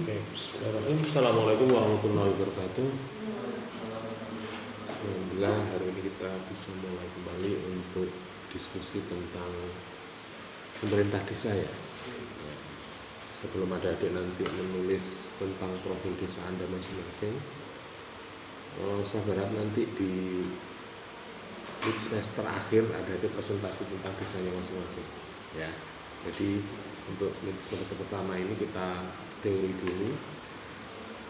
Oke, bismillahirrahmanirrahim. Assalamualaikum warahmatullahi wabarakatuh. Alhamdulillah hari ini kita bisa mulai kembali untuk diskusi tentang pemerintah desa ya. Sebelum adik-adik nanti menulis tentang profil desa Anda masing-masing, saya berharap nanti di semester akhir adik-adik presentasi tentang desanya masing-masing ya. Jadi untuk semester pertama ini kita teori dulu,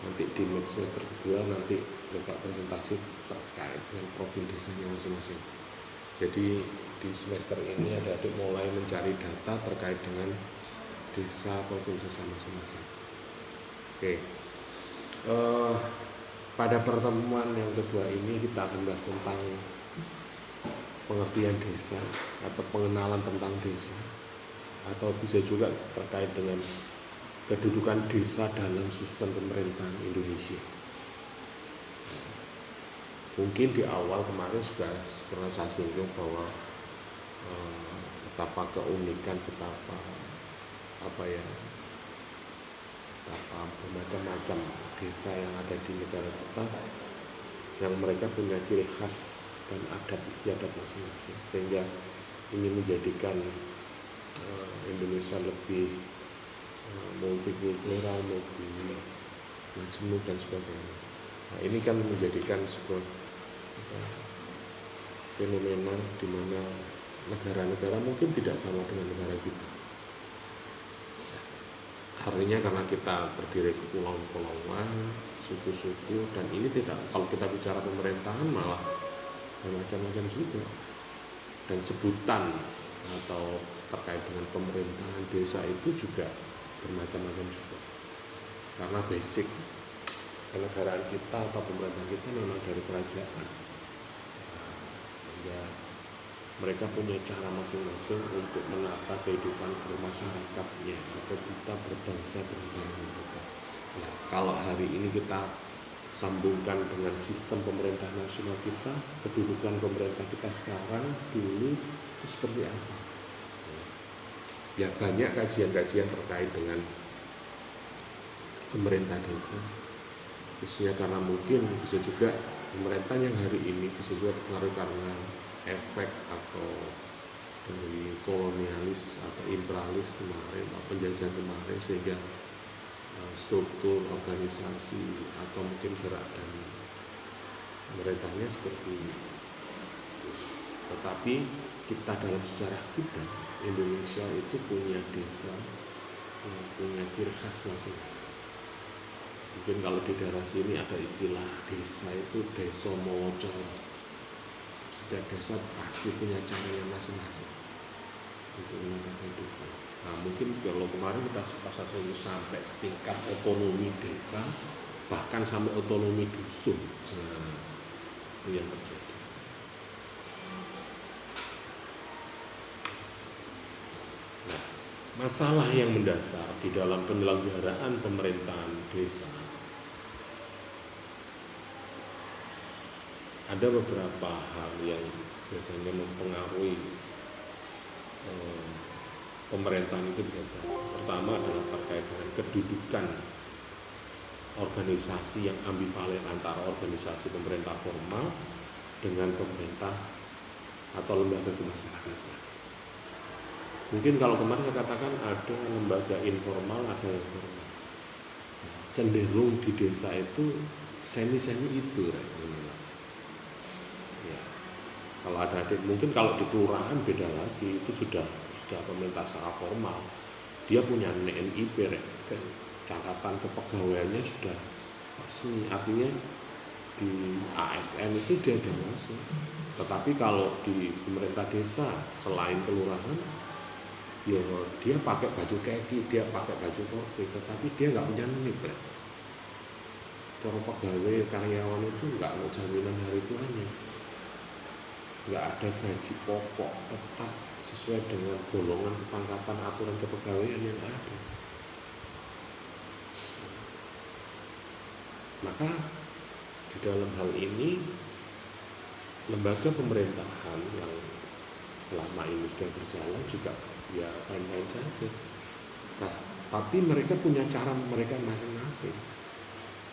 nanti di semester kedua nanti kita presentasi terkait dengan profil desanya masing-masing. Jadi di semester ini adik-adik mulai mencari data terkait dengan desa profil desa masing-masing. Oke, pada pertemuan yang kedua ini kita akan bahas tentang pengertian desa atau pengenalan tentang desa, atau bisa juga terkait dengan kedudukan desa dalam sistem pemerintahan Indonesia. Mungkin di awal kemarin sudah pernah saya singgung bahwa betapa keunikan, betapa bermacam-macam desa yang ada di negara kita, yang mereka punya ciri khas dan adat istiadat masing-masing, sehingga ini menjadikan Indonesia lebih multikultural, lebih majemuk dan sebagainya. Nah, ini kan menjadikan sebuah fenomena di mana negara-negara mungkin tidak sama dengan negara kita. Artinya karena kita terdiri kepulauan-pulauan, suku-suku, dan ini tidak, kalau kita bicara pemerintahan malah bermacam-macam juga, dan sebutan atau terkait dengan pemerintahan desa itu juga bermacam-macam juga, karena basic kenegaraan kita atau pemerintahan kita memang dari kerajaan, sehingga mereka punya cara masing-masing untuk menata kehidupan bermasyarakatnya atau kita berbangsa bernegara. Nah, kalau hari ini kita sambungkan dengan sistem pemerintah nasional kita, kedudukan pemerintah kita sekarang, dulu itu seperti apa? Ya, banyak kajian-kajian terkait dengan pemerintah desa, khususnya karena mungkin bisa juga pemerintah yang hari ini bisa juga terpengaruh karena efek atau dari kolonialis atau imperialis kemarin atau penjajahan kemarin, sehingga struktur organisasi atau mungkin gerak dan pemerintahnya seperti ini. Tetapi kita dalam sejarah kita, Indonesia itu punya desa yang punya ciri khas masing-masing. Mungkin kalau di daerah sini ada istilah desa itu desa moco. Setiap desa pasti punya caranya masing-masing untuk menata kehidupan. Nah, mungkin kalau kemarin kita sampai setingkat otonomi desa, bahkan sampai otonomi dusun. Nah, itu yang terjadi. Nah, masalah yang mendasar di dalam penyelenggaraan pemerintahan desa, ada beberapa hal yang biasanya mempengaruhi pemerintahan itu bisa berhasil. Pertama adalah terkait dengan kedudukan organisasi yang ambivalen antara organisasi pemerintah formal dengan pemerintah atau lembaga kemasyarakatan. Mungkin kalau kemarin saya katakan ada lembaga informal, ada yang formal. Cenderung di desa itu semi-semi itu. Ya. Kalau ada mungkin kalau di kelurahan beda lagi, itu sudah pemerintah secara formal, dia punya NIP, catatan kepegawaiannya sudah resmi, artinya di ASN itu dia sudah masuk. Tetapi kalau di pemerintah desa, selain kelurahan, ya dia pakai baju kaki, dia pakai baju kopi, tetapi dia nggak punya NIP. Cara pegawai karyawan itu nggak ada jaminan hari tuanya, nggak ada gaji pokok tetap sesuai dengan golongan kepangkatan aturan kepegawaian yang ada. Maka di dalam hal ini lembaga pemerintahan yang selama ini sudah berjalan juga ya fine-fine saja. Nah, tapi mereka punya cara mereka masing-masing.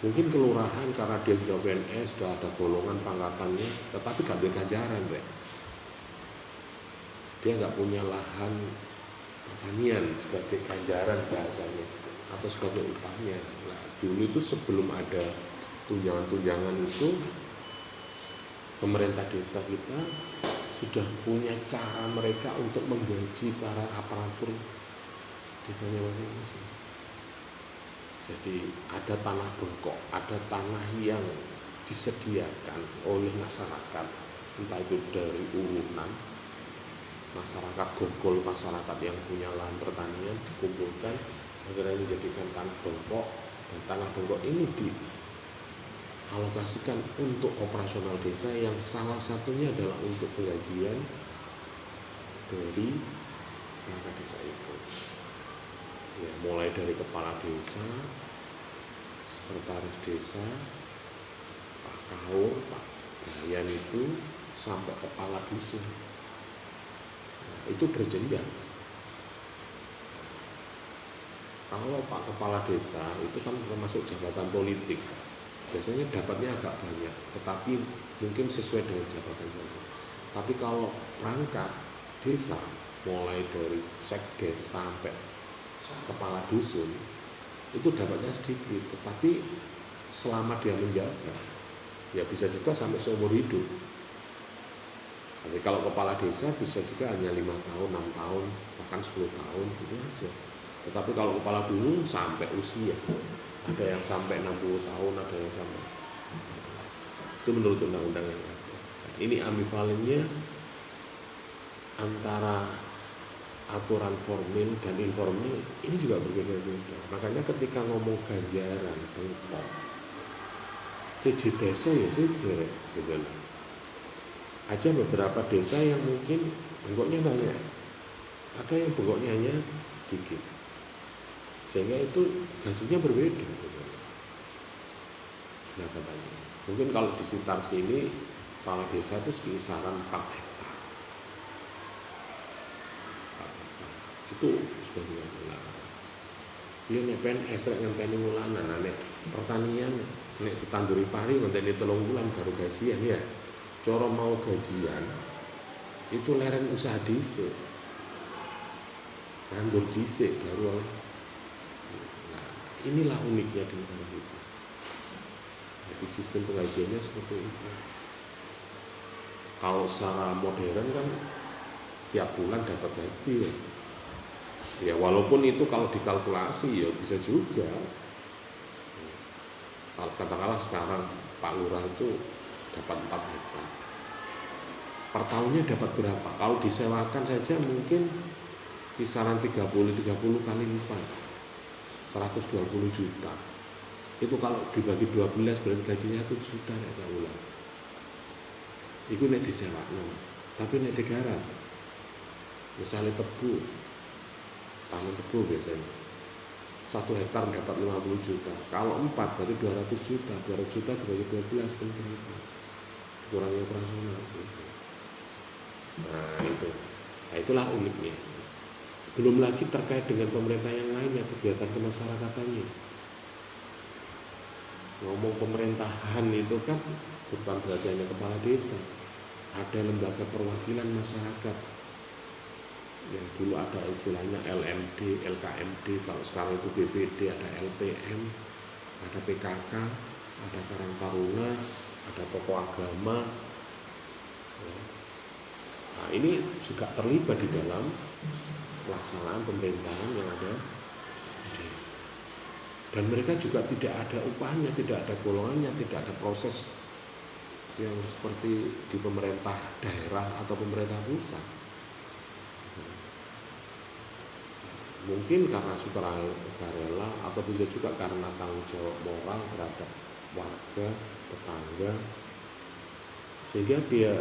Mungkin kelurahan karena dia sudah PNS, sudah ada golongan pangkatannya, tetapi gak ada ganjaran, Rek. Dia nggak punya lahan pertanian sebagai ganjaran bahasanya atau sebagai upahnya. Nah, dulu itu sebelum ada tunjangan-tunjangan itu, pemerintah desa kita sudah punya cara mereka untuk menggaji para aparatur desanya masing-masing. Jadi ada tanah bengkok, ada tanah yang disediakan oleh masyarakat, entah itu dari urunan masyarakat gogol, masyarakat yang punya lahan pertanian dikumpulkan akhirnya dijadikan tanah bengkok, dan tanah bengkok ini dialokasikan untuk operasional desa yang salah satunya adalah untuk penggajian dari perangkat desa itu. Ya, mulai dari kepala desa, sekretaris desa, Pak Kaur, Pak Bayan itu sampai kepala dusun. Itu berjenjang. Kalau Pak Kepala Desa itu kan termasuk jabatan politik, biasanya dapatnya agak banyak, tetapi mungkin sesuai dengan jabatan saja. Tapi kalau perangkat desa, mulai dari sekdes sampai kepala dusun, itu dapatnya sedikit, tetapi selama dia menjaga, ya bisa juga sampai seumur hidup. Tapi kalau kepala desa bisa juga hanya 5 tahun, 6 tahun, bahkan 10 tahun, gitu aja. Tetapi kalau kepala gunung sampai usia, ada yang sampai 60 tahun, ada yang sampai. Itu menurut undang-undang yang ada. Ini ambivalennya antara aturan formil dan informal, ini juga berbeda-beda. Makanya ketika ngomong ganjaran, bengkok, siji desa ya siji, gitu loh. Aja beberapa desa yang mungkin bengkoknya banyak, ada yang bengkoknya hanya sedikit, sehingga itu gajinya berbeda. Nah katanya, mungkin kalau di sekitar sini kepala desa itu kisaran 4 hektar. Itu sebagai dia nek PNS rek ngenteni wulanan, nek pertanian nek ditanduri pari ngenteni 3 bulan baru gajian ya. Cara mau gajian itu leren usaha dhisik, nganggur dhisik baru. Nah, inilah uniknya di negara kita. Jadi sistem penggajiannya seperti itu. Kalau secara modern kan tiap bulan dapat gaji ya. Ya walaupun itu kalau dikalkulasi ya bisa juga. Kalau katakanlah sekarang Pak Lurah itu dapat 4 hektar. Per tahunnya dapat berapa? Kalau disewakan saja mungkin kisaran 30 kali lipat, 120 juta. Itu kalau dibagi 12 berarti gajinya 1 juta ya sebulan. Itu nek disewakno. Tapi nek digarap, misalnya tebu, tanam tebu biasanya 1 hektar dapat 50 juta. Kalau 4 berarti 200 juta. 200 juta dibagi 12 kan berapa? Kurangnya operasional. Nah itu, nah itulah uniknya. Belum lagi terkait dengan pemerintah yang lainnya, kegiatan kemasyarakatannya. Ngomong pemerintahan itu kan bukan berarti hanya kepala desa. Ada lembaga perwakilan masyarakat. Yang dulu ada istilahnya LMD, LKMD, kalau sekarang itu BPD, ada LPM, ada PKK, ada Karang Taruna, ada tokoh agama. Nah, ini juga terlibat di dalam pelaksanaan pemerintahan yang ada di desa. Dan mereka juga tidak ada upahnya, tidak ada golongannya, tidak ada proses yang seperti di pemerintah daerah atau pemerintah pusat. Mungkin karena sukarela atau bisa juga karena tanggung jawab moral terhadap warga, tetangga, sehingga dia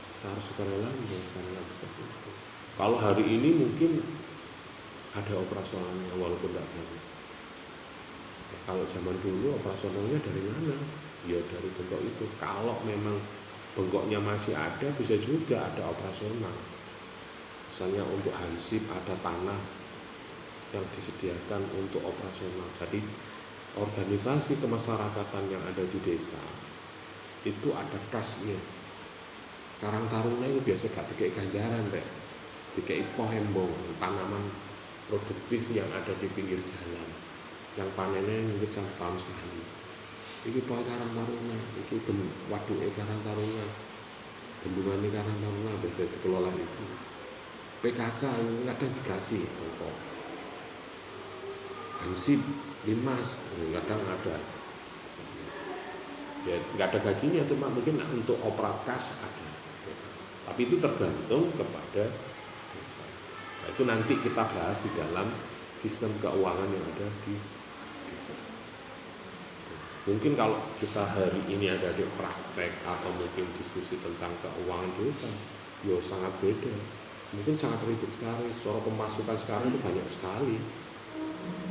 secara sukarela melaksanakan seperti itu. Kalau hari ini mungkin ada operasionalnya walaupun tidak banyak. Kalau zaman dulu operasionalnya dari mana? Ya dari bengkok itu. Kalau memang bengkoknya masih ada, bisa juga ada operasional. Misalnya untuk hansip ada tanah yang disediakan untuk operasional. Jadi organisasi kemasyarakatan yang ada di desa itu ada kasnya. Karang Taruna itu biasa gak dikei ganjaran, Rek. Dikei pohembong, tanaman produktif yang ada di pinggir jalan, yang panennya mungkin 1 tahun sekali. Iki poh Karang Taruna, iki waduke Karang Taruna, bendungannya Karang Taruna biasa dikelola itu. PKK ini kadang dikasih apa? Hansip, Linmas, kadang ada. Ya nggak ada gajinya, cuma mungkin untuk operakas ada. Tapi itu tergantung kepada desa. Nah, itu nanti kita bahas di dalam sistem keuangan yang ada di desa. Mungkin kalau kita hari ini ada di praktek atau mungkin diskusi tentang keuangan desa, ya sangat beda. Mungkin sangat ribet sekali. Soal pemasukan sekarang itu banyak sekali.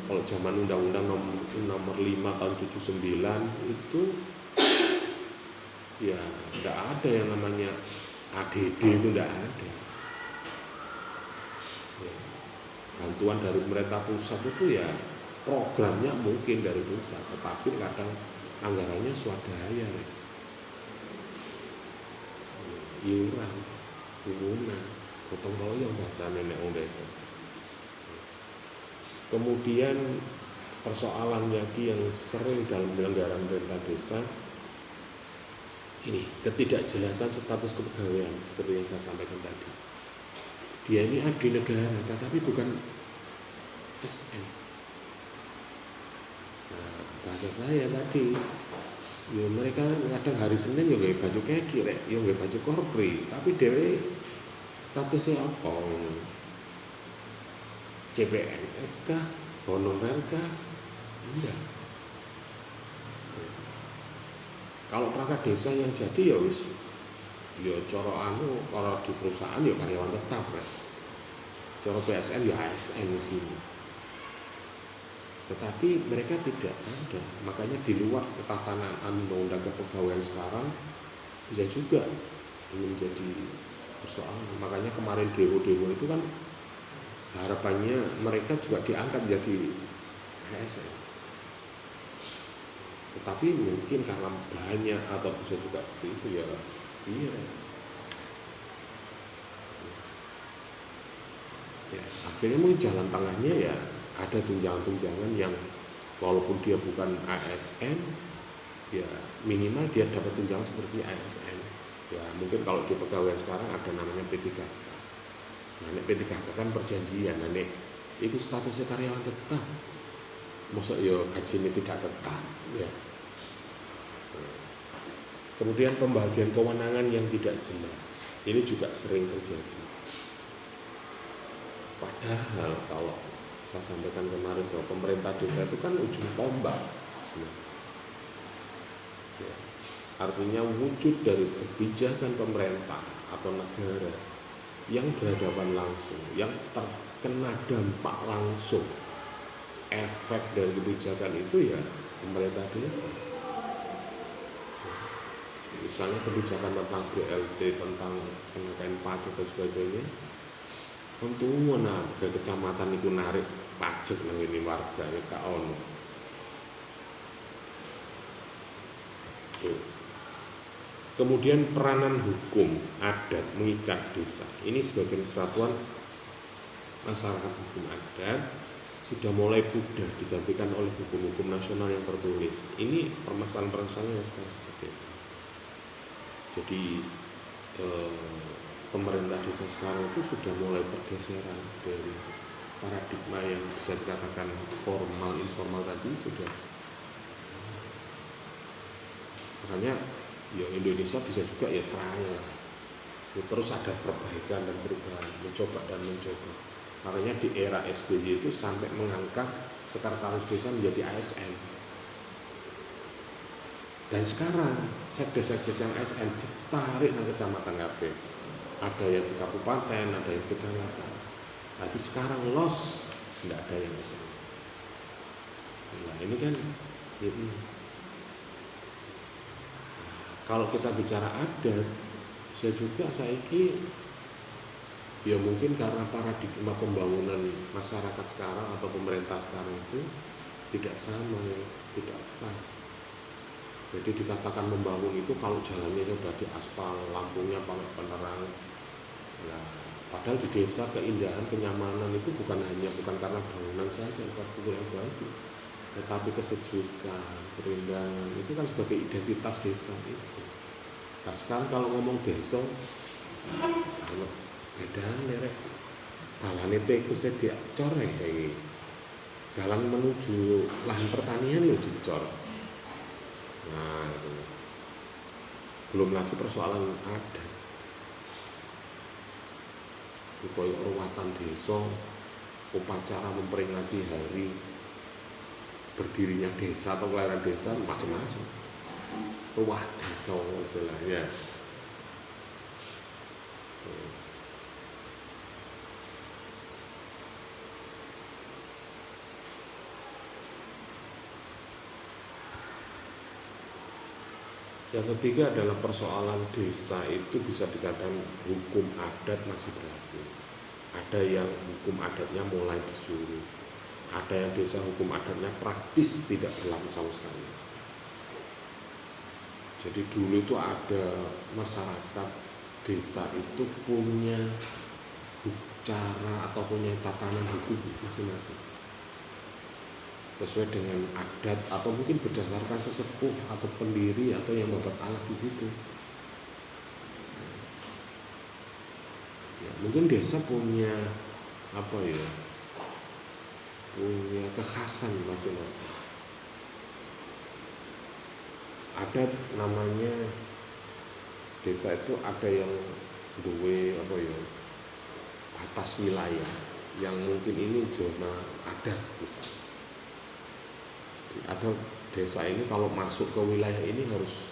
Kalau zaman Undang-Undang nomor 5 tahun 79 itu ya tidak ada yang namanya ADD, itu tidak ada. Ya, bantuan dari pemerintah pusat itu ya programnya mungkin dari pusat, tetapi kadang anggarannya swadaya, iuran, bungunan, gotong royong bahasa nenek wong desa. Kemudian persoalan lagi yang sering dalam penyelenggaraan pemerintah desa ini ketidakjelasan status kepegawaian seperti yang saya sampaikan tadi. Dia ini abdi negara tetapi bukan SM. Nah, bahasa saya tadi, ya mereka kadang hari Senin ya nggak baju keki, ya nggak baju korpri, tapi dewe statusnya apa? CPNS kah? Honorer kah? Enggak. Kalau perangkat desa yang jadi ya wis, ya cara kalau di perusahaan ya karyawan tetap, cara PSN ya ASN di sini. Tetapi mereka tidak ada, makanya di luar ketahanan undang-undang kepegawaian sekarang bisa juga ini menjadi persoalan. Makanya kemarin demo-demo itu kan harapannya mereka juga diangkat menjadi ASN. Tetapi mungkin karena banyak atau bisa juga itu ya iya. Ya, akhirnya mungkin jalan tengahnya ya ada tunjangan-tunjangan yang walaupun dia bukan ASN ya minimal dia dapat tunjangan seperti ASN. Ya mungkin kalau di pegawai sekarang ada namanya P3K. Nah, P3K kan perjanjian, nah itu statusnya karyawan tetap. Maksud ya gajinya tidak tetap ya. Kemudian pembagian kewenangan yang tidak jelas, ini juga sering terjadi. Padahal kalau saya sampaikan kemarin bahwa pemerintah desa itu kan ujung tombak, ya, artinya wujud dari kebijakan pemerintah atau negara yang berhadapan langsung, yang terkena dampak langsung, efek dari kebijakan itu ya pemerintah desa. Misalnya kebijakan tentang BLT, tentang kenaikan pajak dan sebagainya, untung ke kecamatan itu narik pajak nang ini warga ya kaon. Kemudian peranan hukum adat mengikat desa. Ini sebagai kesatuan masyarakat hukum adat sudah mulai pudar digantikan oleh hukum-hukum nasional yang tertulis. Ini permasalahan-permasalahan yang sekarang seperti itu. Jadi pemerintah desa sekarang itu sudah mulai pergeseran dari paradigma yang bisa dikatakan formal informal tadi sudah. Makanya ya Indonesia bisa juga ya trial, ya, terus ada perbaikan dan perubahan, mencoba dan mencoba. Makanya di era SBY itu sampai mengangkat sekretaris desa menjadi ASN. Dan sekarang sekdes-sekdes yang ASN ditarik ke kecamatan kabeh. Ada yang di kabupaten, ada yang di kecamatan. Tapi sekarang los tidak ada yang ASN. Nah ini kan ini. Kalau kita bicara adat, bisa juga saiki Ya mungkin karena paradigma pembangunan masyarakat sekarang atau pemerintah sekarang itu tidak sama, tidak pas. Jadi dikatakan membangun itu kalau jalannya sudah diaspal, lampunya pakai penerang. Nah, padahal di desa keindahan, kenyamanan itu bukan karena bangunan saja, infrastruktur yang bagus, tetapi kesejukan, kerindangan itu kan sebagai identitas desa itu. Nah sekarang kalau ngomong desa, kalau beda nih, balane itu saya dicor jalan menuju lahan pertanian lo dicor. Nah itu belum lagi persoalan adat. Koyo ruwatan desa, upacara memperingati hari berdirinya desa atau kelahiran desa macam-macam. Ruwah desa istilahnya. Yang ketiga adalah persoalan desa itu bisa dikatakan hukum adat masih berlaku. Ada yang hukum adatnya mulai disuruh, ada yang desa hukum adatnya praktis tidak berlaku sama sekali. Jadi dulu itu ada masyarakat desa itu punya cara atau punya tatanan hukum masing-masing sesuai dengan adat atau mungkin berdasarkan sesepuh atau pendiri atau yang membuat alat di situ. Ya, mungkin desa punya punya kekhasan masing-masing. Ada namanya desa itu ada yang duwe batas wilayah yang mungkin ini zona adat misalnya. Ada desa ini kalau masuk ke wilayah ini harus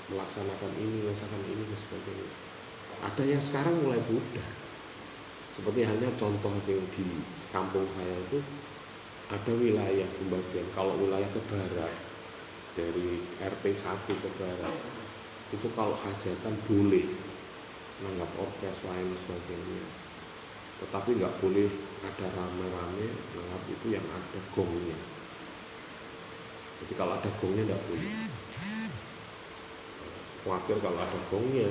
melaksanakan ini dan sebagainya. Ada yang sekarang mulai mudah. Seperti halnya contoh yang di kampung saya itu ada wilayah pembagian. Kalau wilayah ke barat dari RT 1 ke barat itu kalau hajatan boleh nanggap orkes lain dan sebagainya. Tetapi nggak boleh ada rame-rame nanggap itu yang ada gongnya. Jadi kalau ada gongnya tidak boleh. Khawatir kalau ada gongnya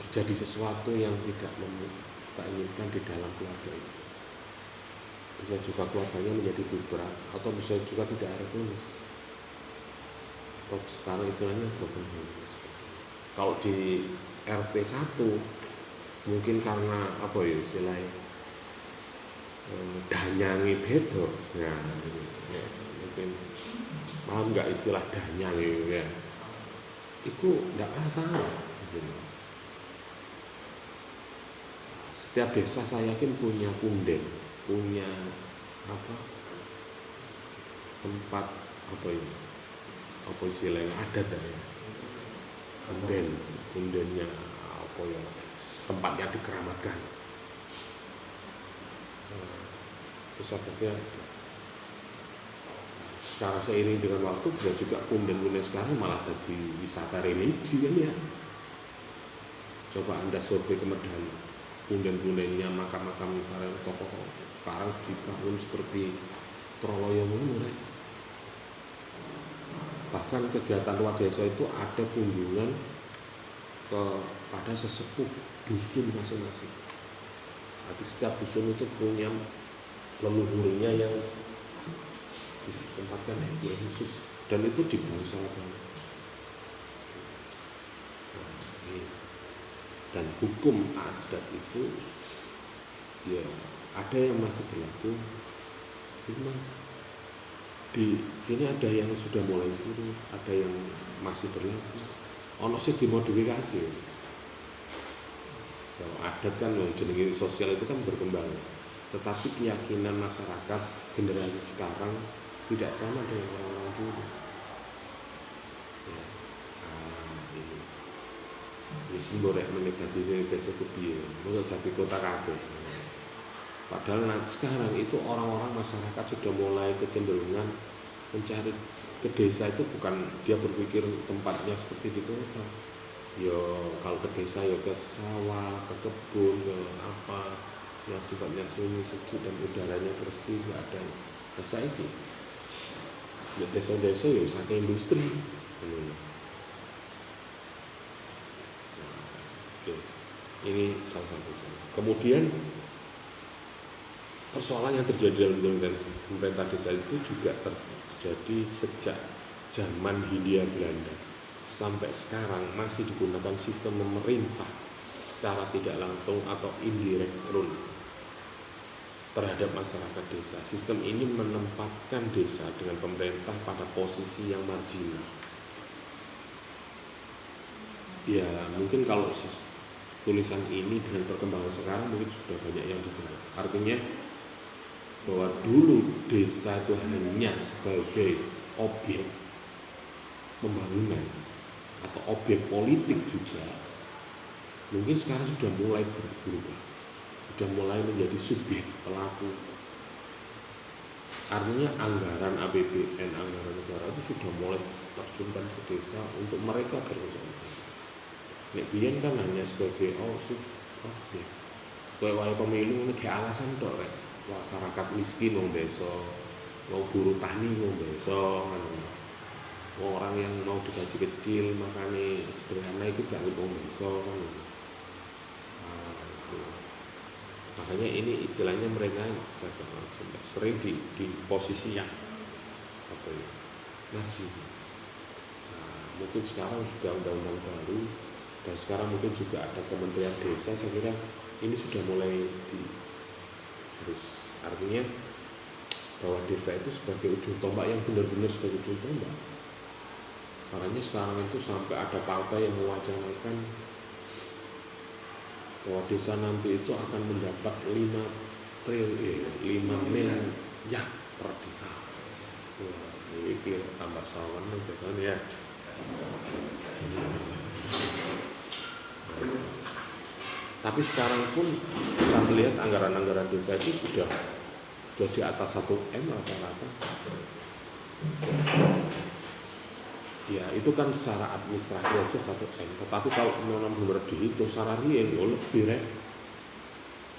terjadi sesuatu yang tidak kita inginkan di dalam keluarga itu. Bisa juga keluarganya menjadi bubar atau bisa juga tidak harmonis. Atau sekarang istilahnya broken home. Kalau di RT 1 mungkin karena istilahnya danyangi beda ya, mungkin paham nggak istilah danyangi ya, itu nggak masalah gitu. Setiap desa saya yakin punya punden, punya tempat istilahnya adat ya, pundennya tempatnya dikeramatkan. Terus akhirnya sekarang seiring dengan waktu bisa juga punden-punden sekarang malah jadi wisata religi kan ya. Coba Anda survei ke Medan, punden-pundennya makam-makam misalnya tokoh sekarang dibangun seperti Troloyo mulai. Bahkan kegiatan luar desa itu ada kunjungan kepada sesepuh dusun masing-masing. Jadi setiap dusun itu punya leluhurnya yang ditempatkan yang khusus dan itu dibangun sangat banyak. Dan hukum adat itu ya ada yang masih berlaku. Memang di sini ada yang sudah mulai suruh, ada yang masih berlaku. Ono sih dimodifikasi. Kalau adat kan jenenge sosial itu kan berkembang, tetapi keyakinan masyarakat generasi sekarang tidak sama dengan orang-orang dulu. Ya, ini simbol yang menegatif desa kepiye, menurut tapi kota kabeh. Padahal sekarang itu orang-orang masyarakat sudah mulai kecenderungan mencari ke desa itu bukan dia berpikir tempatnya seperti di kota, yo kalau ke desa yo ke sawah, ke kebun, ke apa yang sifatnya sunyi, sejuk dan udaranya bersih, nggak ada. Nah saiki ya desa-desa yo saking industri. Oke. Ini salah satu. Kemudian persoalan yang terjadi dalam pemerintah desa itu juga terjadi sejak zaman Hindia Belanda sampai sekarang masih digunakan sistem memerintah secara tidak langsung atau indirect rule terhadap masyarakat desa. Sistem ini menempatkan desa dengan pemerintah pada posisi yang marginal. Ya mungkin kalau tulisan ini dengan perkembangan sekarang mungkin sudah banyak yang dijawab. Artinya bahwa dulu desa itu hanya sebagai objek pembangunan atau objek politik juga, mungkin sekarang sudah mulai berubah, sudah mulai menjadi subjek pelaku. Artinya anggaran APBN, anggaran negara itu sudah mulai terjunkan ke desa untuk mereka berkecamatan. Nek biyen kan hanya sebagai objek. Kayak wae pemilu ini kayak alasan tok rek. Masyarakat miskin wong desa, mau buruh tani wong desa, orang yang mau digaji kecil makanya sederhana itu jangan wong desa kan. Makanya ini istilahnya mereka sering di posisi yang apa ya, marginal. Mungkin sekarang sudah undang-undang baru dan sekarang mungkin juga ada Kementerian Desa, saya kira ini sudah mulai terus. Artinya bahwa desa itu sebagai ujung tombak yang benar-benar sebagai ujung tombak. Makanya sekarang itu sampai ada partai yang mewacanakan bahwa desa nanti itu akan mendapat 5 miliar per desa. Ini kira tambah sawan biasanya ya. Tapi sekarang pun kita melihat anggaran-anggaran desa itu sudah di atas 1 M rata-rata. Ya itu kan secara administrasi aja 1 M. Tetapi kalau memang benar dihitung secara real ya lebih rek.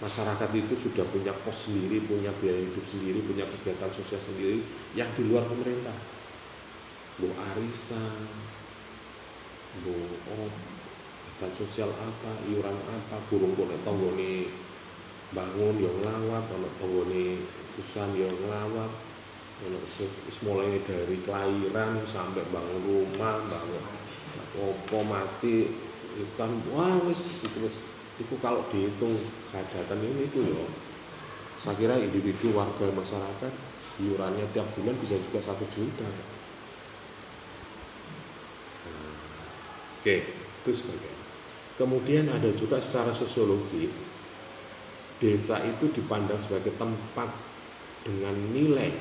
Masyarakat itu sudah punya kos sendiri, punya biaya hidup sendiri, punya kegiatan sosial sendiri yang di luar pemerintah. Bu arisan, bu kegiatan sosial apa, iuran apa, burung konek tonggone bangun yang ngelawat, konek tonggone usaha yang ngelawat, mulai dari kelahiran sampai bangun rumah, bangun opo mati, kan wah itu kalau dihitung hajatan ini itu ya, saya kira individu warga masyarakat iurannya tiap bulan bisa juga 1 juta. Oke, itu sebagainya. Kemudian ada juga secara sosiologis, desa itu dipandang sebagai tempat dengan nilai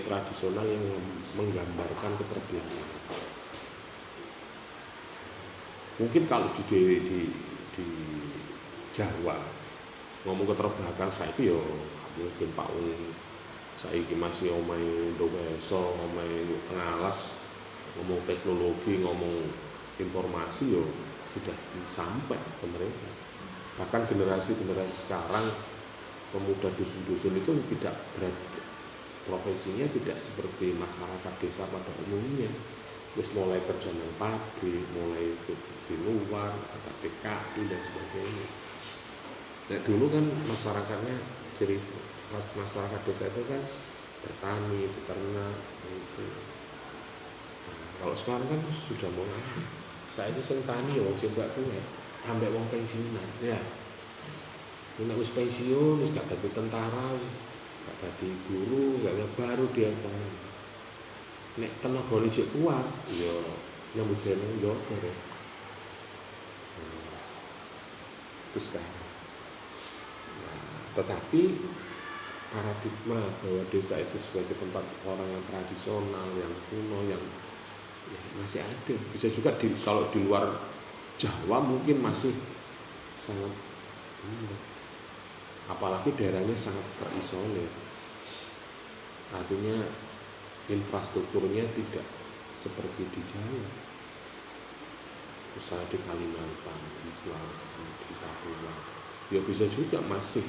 tradisional yang menggambarkan keterbelakangan. Mungkin kalau di Jawa ngomong keterbelakangan saiki yo mungkin Pak saiki masih omahe Ndoweso, omahe Ngalas, ngomong teknologi, ngomong informasi yo sudah sampai ke mereka. Bahkan generasi sekarang pemuda dusun-dusun itu tidak profesinya tidak seperti masyarakat desa pada umumnya. Terus mulai kerja di pabrik, mulai di luar, ada PKI dan sebagainya. Nah dulu kan masyarakatnya masyarakat desa itu kan bertani, beternak, itu. Nah, kalau sekarang kan sudah mulai. Saya ini sing tani wong sing gak kuat, ambek wong pensiunan, ya. Nek wis pensiun, wis gak dadi tentara, gak dadi guru, gak baru dia tani. Nek tenagane cek kuat, ya nyambut gawe yo bare. Terus kan. Tetapi paradigma bahwa desa itu sebagai tempat orang yang tradisional, yang kuno, yang ya, masih ada. Bisa juga kalau di luar Jawa mungkin masih sangat apalagi daerahnya sangat terisolir. Artinya infrastrukturnya tidak seperti di Jawa. misalnya di Kalimantan, di Sulawesi, di Papua, ya bisa juga masih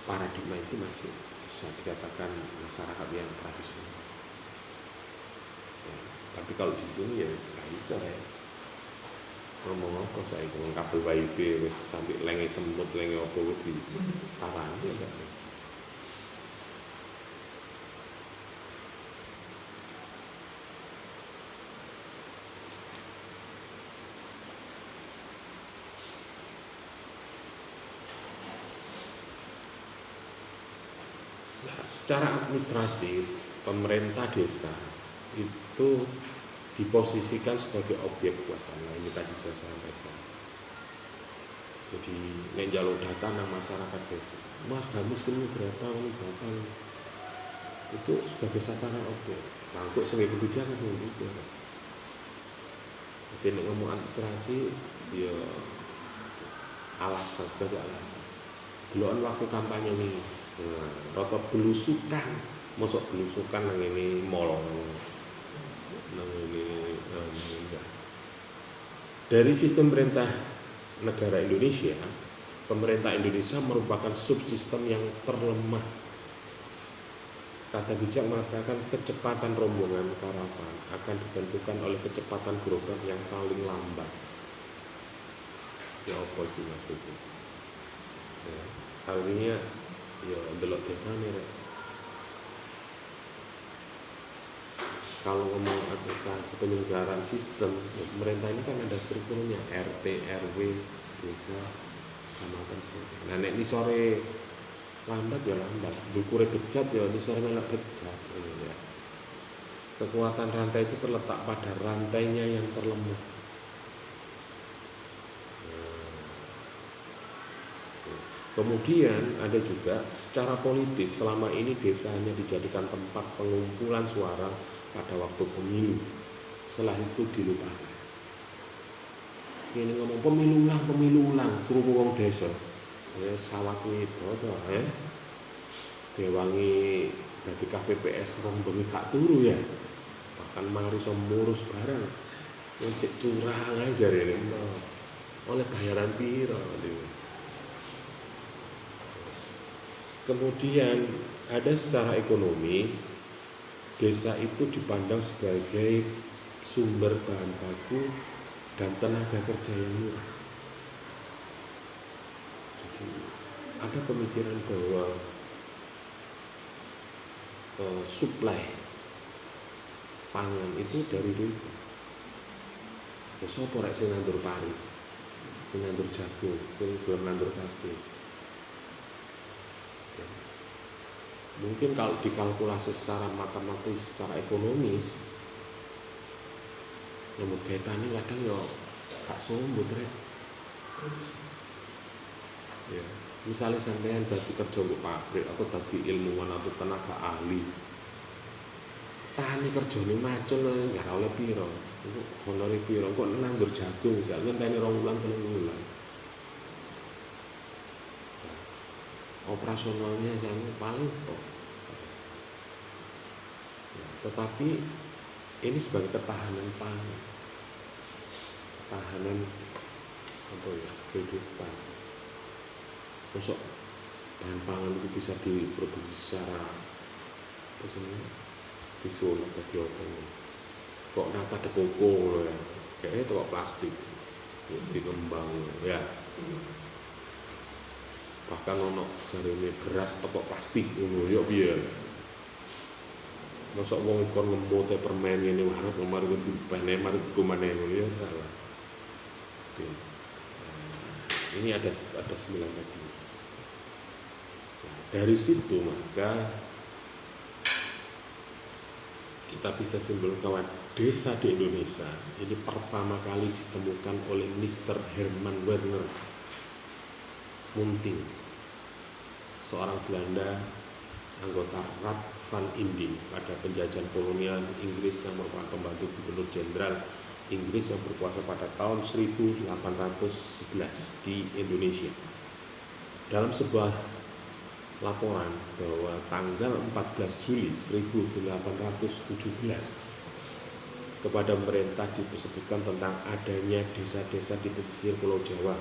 paradigma itu masih bisa dikatakan masyarakat yang tradisional. Ya, tapi kalau di sini ya nggak bisa ya. Ngomong apa saya ngomong kabel wifi wis sampai lenge semut lenge apa di tarani enggak. Nah, secara administratif pemerintah desa itu diposisikan sebagai objek kuasa. Ini tadi saya sampaikan. Jadi nek njaluk data nang masyarakat desa, mas miskin berapa, itu sebagai sasaran objek. Nah, kok sebagai kebijakan gitu. Jadi nek ngomong administrasi, ya alasan sebagai alasan. Belokan waktu kampanye ini, rata belusukan, masuk belusukan nang ini mall, nang ini enggak. Dari sistem perintah negara Indonesia, pemerintah Indonesia merupakan subsistem yang terlemah. Kata bijak mengatakan kecepatan rombongan karavan akan ditentukan oleh kecepatan gerobak yang paling lambat. Ya apa itu maksudnya? Ya, artinya ya delok desa nih. Kalau ngomong administrasi penyelenggaraan sistem, ya, pemerintah ini kan ada strukturnya RT, RW, desa, kecamatan sebagainya. Nah, nek ini sore lambat ya lambat, dukure bejat ya ini sore melak bejat. Ya. Kekuatan rantai itu terletak pada rantainya yang terlemah. Kemudian ada juga secara politis selama ini desa hanya dijadikan tempat pengumpulan suara pada waktu pemilu. Setelah itu dilupakan. Ini ngomong pemilu ulang, krungu wong desa. Ya sawat niku to, ya. Dewangi dadi KPPS wong bengi gak turu ya. Bahkan mari iso murus barang. Ngecek curang ae jarene. Oleh bayaran piro niku. Kemudian ada secara ekonomis, desa itu dipandang sebagai sumber bahan baku dan tenaga kerja yang murah. Jadi ada pemikiran bahwa suplai pangan itu dari desa. Ya sapa rek sing nandur pari, sing nandur jagung, sing nandur kaspi. Mungkin kalau dikalkulasi secara matematis, secara ekonomis, nyambut gaitane kadang ya gak sombut rek. Ya, misalnya sampean dadi kerja di pabrik atau dadi ilmuwan atau tenaga ahli, tani kerjane macul enggak oleh piro. Iku honore piro? Kok nandur jagung misalnya ngenteni 2 bulan 3 bulan. Operasionalnya yang paling top. Nah, tetapi ini sebagai ketahanan pangan, ketahanan apa ya kehidupan. Masuk bahan pangan itu bisa diproduksi secara disulap tadi apa kok nata de koko ya kayaknya itu kok plastik dikembang ya. Bahkan ono jarene beras tepok plastik ngono yo piye. Mosok wong kon ngembote permen ngene warep kemari dipene mari dikumane ngono ya salah. Ini ada 9 tadi. Nah, dari situ maka kita bisa simpulkan bahwa desa di Indonesia ini pertama kali ditemukan oleh Mr. Herman Werner Munting, seorang Belanda anggota Raad van Indië pada penjajahan kolonial Inggris yang merupakan pembantu gubernur jenderal Inggris yang berkuasa pada tahun 1811 di Indonesia. Dalam sebuah laporan bahwa tanggal 14 Juli 1817 kepada pemerintah disebutkan tentang adanya desa-desa di pesisir Pulau Jawa.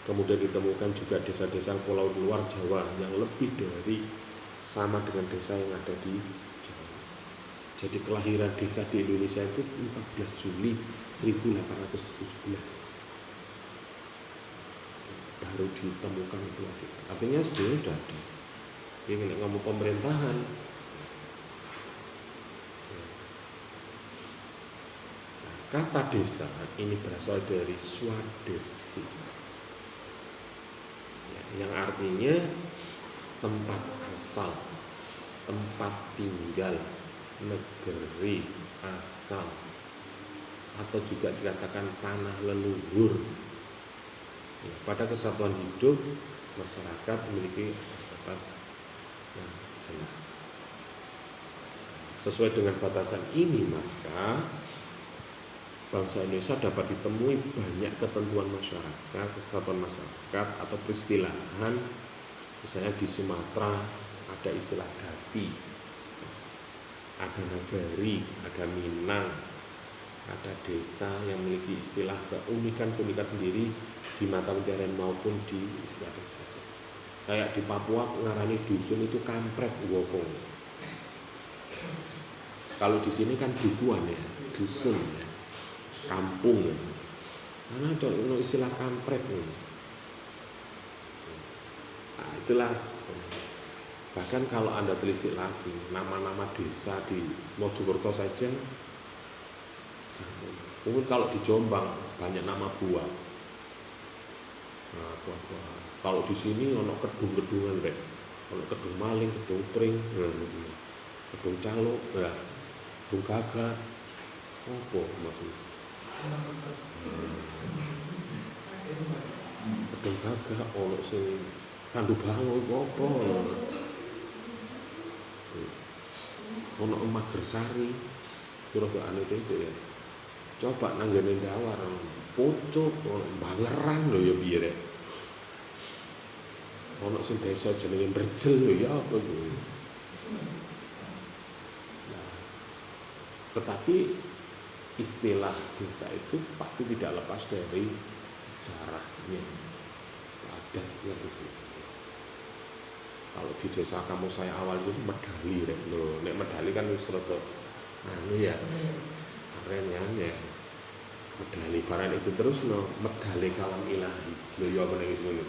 Kemudian ditemukan juga desa-desa pulau luar Jawa yang lebih dari sama dengan desa yang ada di Jawa. Jadi kelahiran desa di Indonesia itu 14 Juli 1817 baru ditemukan sebuah desa. Artinya sebelumnya sudah ada. Ini ngomong pemerintahan. Nah, kata desa ini berasal dari swadesi, ya, yang artinya tempat asal, tempat tinggal, negeri asal, atau juga dikatakan tanah leluhur. Ya, pada kesatuan hidup masyarakat memiliki batas yang jelas. Sesuai dengan batasan ini maka bangsa Indonesia dapat ditemui banyak ketentuan masyarakat, kesatuan masyarakat atau peristilahan. Misalnya di Sumatera ada istilah dati, ada nagari, ada Minang, ada desa yang memiliki istilah keunikan sendiri di mata pencarian maupun di istilah saja. Kayak di Papua ngarani dusun itu kampret wokong. Kalau di sini kan dukuhan ya, dusun ya, kampung ya. Karena ada istilah kampret ya. Nah, itulah. Bahkan kalau Anda telisik lagi nama-nama desa di Mojokerto saja, mungkin kalau di Jombang banyak nama buah. Nah, buah-buah. Kalau di sini ono kedung-kedungan rek. Ono kedung maling, kedung pring, kedung calo, ya, kedung gagak. Apa maksudnya? Kedung gagak ono sing kandu bangun apa? Ono Magersari, Surabaya itu ya. Coba nanggane Dawar, Pucuk, Bangeran lho ya piye rek. Ono sing desa jenenge Brejel lho ya apa itu. Nah, tetapi istilah desa itu pasti tidak lepas dari sejarahnya, adatnya di situ. Kalau di desa kamu saya awal itu medali rek lho. Nek medali kan wis rada ya. Keren ya. Medali barang itu terus no medali kalam ilahi. Lho ya apa nek ngono.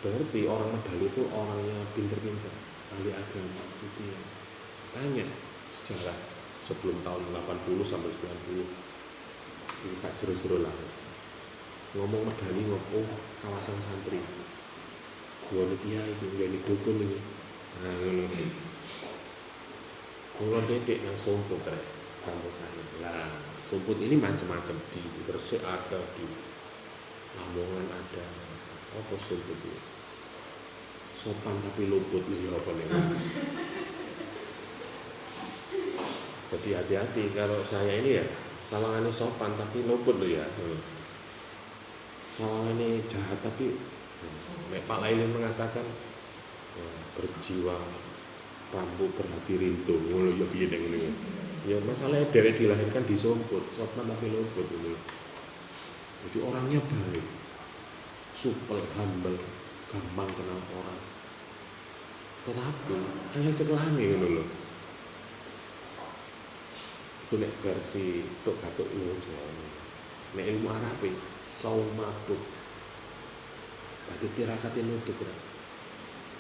Berarti orang medali itu orangnya pinter-pinter, ahli agama gitu ya. Tanya sejarah sebelum tahun 80 sampai 90. Ini gak jero-jero lah. Ngomong medali ngomong kawasan santri. Gua kiai itu jadi dukun ini. Nah, ngono sih. Kalau dedek yang sumput rek, kamu saya. Nah, sumput ini macam-macam di Gresik ada, di Lamongan ada. Apa sumput itu? Sopan tapi luput nih apa nih? Jadi hati-hati kalau saya ini ya, sawangannya sopan tapi luput loh ya. Sawangannya jahat tapi Pak Lailin mengatakan berjiwa rambu berhati rintu, ngono ya piye ning ngene. Ya masalahnya dari dilahirkan di Somput, sopan tapi luput ini. Jadi orangnya baik, supel, humble, gampang kenal orang. Tetapi hanya ceklane ngono lho. Iku nek versi tok gatuk ilmu Jawa. Nek ilmu Arab saumatuk. Berarti tirakati nutuk kan?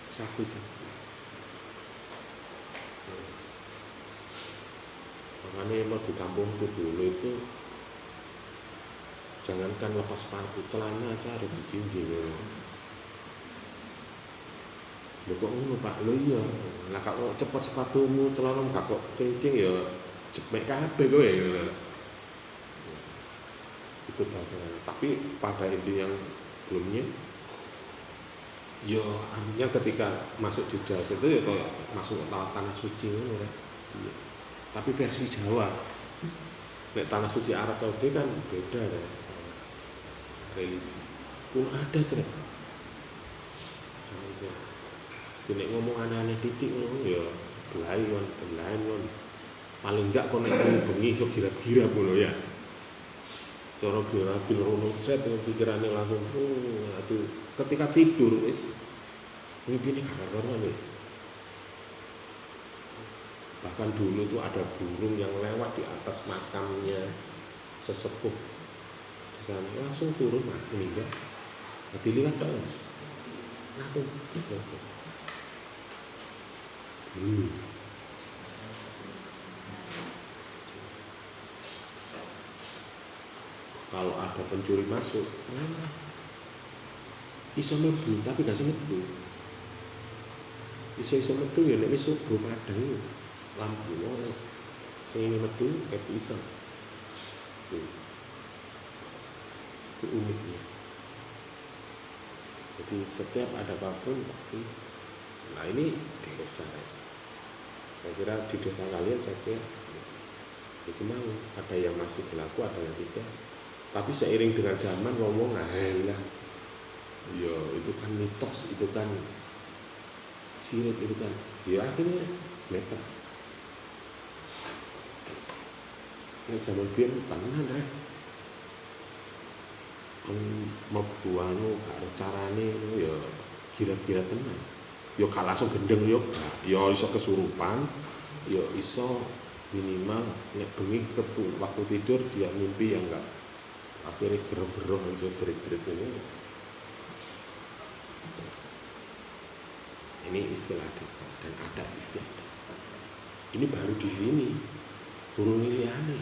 Saksi-saksi. Makanya emang di kampungku dulu itu jangankan lepas sepatu, celana aja harus dijinjing. Lho kok ngono Pak? Lho iya. Lah kalau cepet sepatumu, celanamu gak kok cincing ya jepmek kabeh kowe ya. Itu bahasanya. Tapi pada inti yang belumnya yo artinya ketika masuk di desa itu ya kayak masuk ke tanah suci ngono ya. Iya. Tapi versi Jawa. Nek tanah suci Arab Saudi kan beda ya. Religi. Pun ada kan. Jadi ngomong aneh-aneh titik ngono ya belain kon. Paling enggak kok nek bengi iso girap-girap ngono ya. Cara bil rono set pikirane langsung aduh ketika tidur wis mimpine gak karuan wis. Bahkan dulu tuh ada burung yang lewat di atas makamnya sesepuh di sana langsung turun mati meninggal. Dilihat dong langsung kalau ada pencuri masuk iso mlebu tapi gak metu iso metu ya nek wis subuh padang lampu wis sing metu bisa itu uniknya. Jadi setiap ada apapun pasti nah ini desa ya. Saya kira di desa kalian saya kira itu mau ada yang masih berlaku ada yang tidak. Tapi seiring dengan zaman ngomong lah ya itu kan mitos, itu kan sirik, itu kan ya akhirnya meter. Ini zaman biyen tenan rek. Mlebu anu karo carane ya kira-kira tenan. Ya gak langsung gendeng yo gak, ya iso kesurupan, ya iso minimal nek bengi waktu tidur dia mimpi yang enggak akhirnya gerong-gerong aja trik-trik ini istilah desa dan ada istiadat. Ini baru di sini, burung liliane.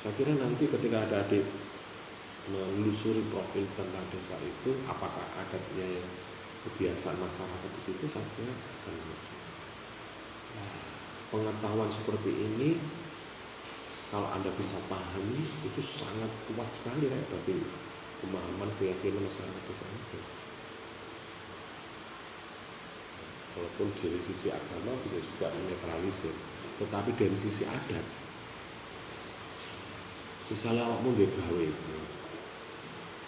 Saya kira nanti ketika ada adik menelusuri profil tentang desa itu, apakah adatnya kebiasaan masyarakat di situ, saya kira akan muncul. Pengetahuan seperti ini kalau Anda bisa pahami itu sangat kuat sekali ya bagi pemahaman keyakinan masyarakat desa itu. Walaupun dari sisi agama bisa juga menetralisir, tetapi dari sisi adat, misalnya awakmu nggih gawe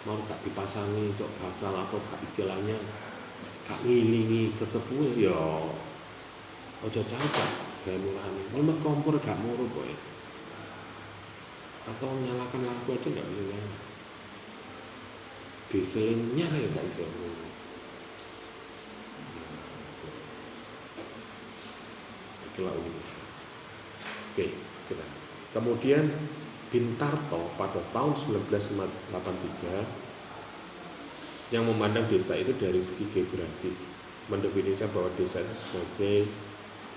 mau gak dipasangi cok bakal atau gak istilahnya gak ngilingi sesepuh ya ojo cacak gawe murani mulmet kompor gak muru boy atau nyalakan lampu aja gak bisa diselingnya ya gak bisa. Itulah uniknya. Oke, kita kemudian Bintarto pada tahun 1983 yang memandang desa itu dari segi geografis, mendefinisikan bahwa desa itu sebagai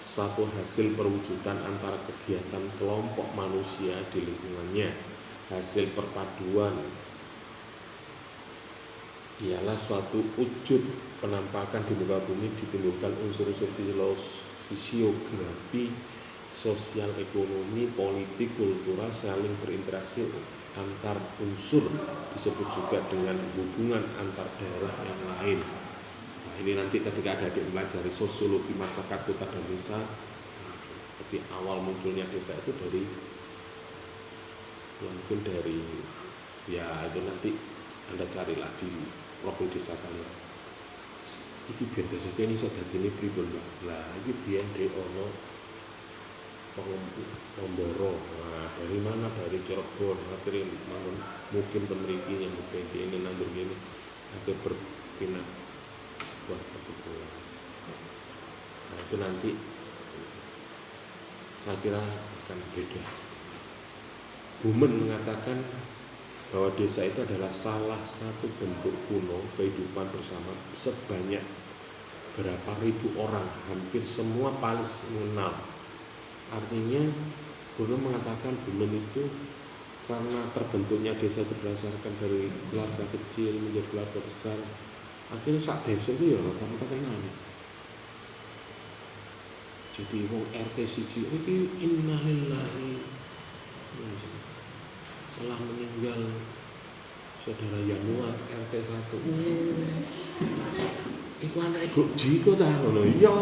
suatu hasil perwujudan antara kegiatan kelompok manusia di lingkungannya. Hasil perpaduan ialah suatu wujud penampakan di muka bumi ditimbulkan unsur-unsur fisiografi, sosial, ekonomi, politik, kultural, saling berinteraksi antar unsur, disebut juga dengan hubungan antar daerah yang lain. Nah, ini nanti ketika ada mempelajari sosiologi masyarakat kota dan desa, seperti awal munculnya desa itu dari ya mungkin dari ya itu nanti Anda carilah di profil desa kalian. Iki biyen desa kene iso dadine pripun, Mbak? Lah iki biyen dhek ono Pemboro. Nah, dari mana? Dari Cirebon. Akhirnya mungkin temriki yang mungkin ini nandur gini akhirnya berpindah sebuah perkumpulan. Nah, itu nanti saya kira akan beda. Bumen mengatakan bahwa desa itu adalah salah satu bentuk kuno kehidupan bersama sebanyak berapa ribu orang, hampir semua Palis mengenal. Artinya Bumen mengatakan Bumen itu karena terbentuknya desa itu berdasarkan dari keluarga kecil menjadi keluarga besar, akhirnya sak desa itu ya rata-rata kenal. Jadi wong RT siji iki innalillahi telah meninggal saudara Yanuar RT 1. Iku anake Gokji kok ta ngono. Iya.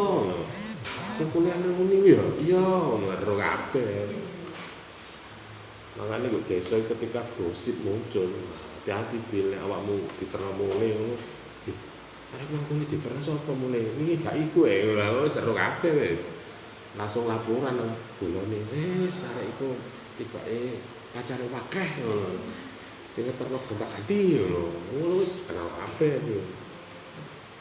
Sing kuliah nang ngene ya. Iya, ngono karo kabeh. Makane kok desa ketika gosip muncul, hati-hati bil nek awakmu diterno mulai ngono. Arek mangkune diterno sapa mulai? Iki gak iku lho, seru kabeh wis. langsung laporan nang bolone arek iku tibake pacare wakeh ngono sing ngeterno gonta-ganti ngono wis kenal kabeh yo.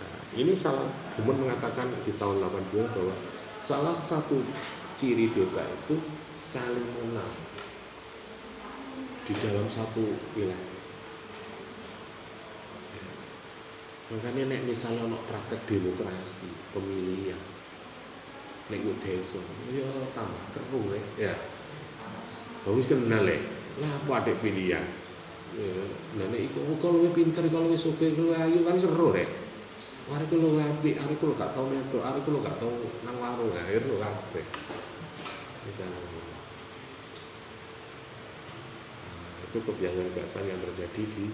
Nah, ini salah Bumen mengatakan di tahun 80 bahwa salah satu ciri desa itu saling mengenal di dalam satu wilayah. Makanya nek misalnya ono praktek demokrasi pemilihan nek desa ya tambah keruh ya. Wis kenal lah apa adek pilihan. Ya, nah nek iku kalau luwih pinter, kalau luwih sugih, luwih ayu kan seru rek. Arek ku luwih apik, arek ku gak tau metu, arek ku gak tau nang warung, akhir lu kabeh. Misalnya itu kebiasaan yang terjadi di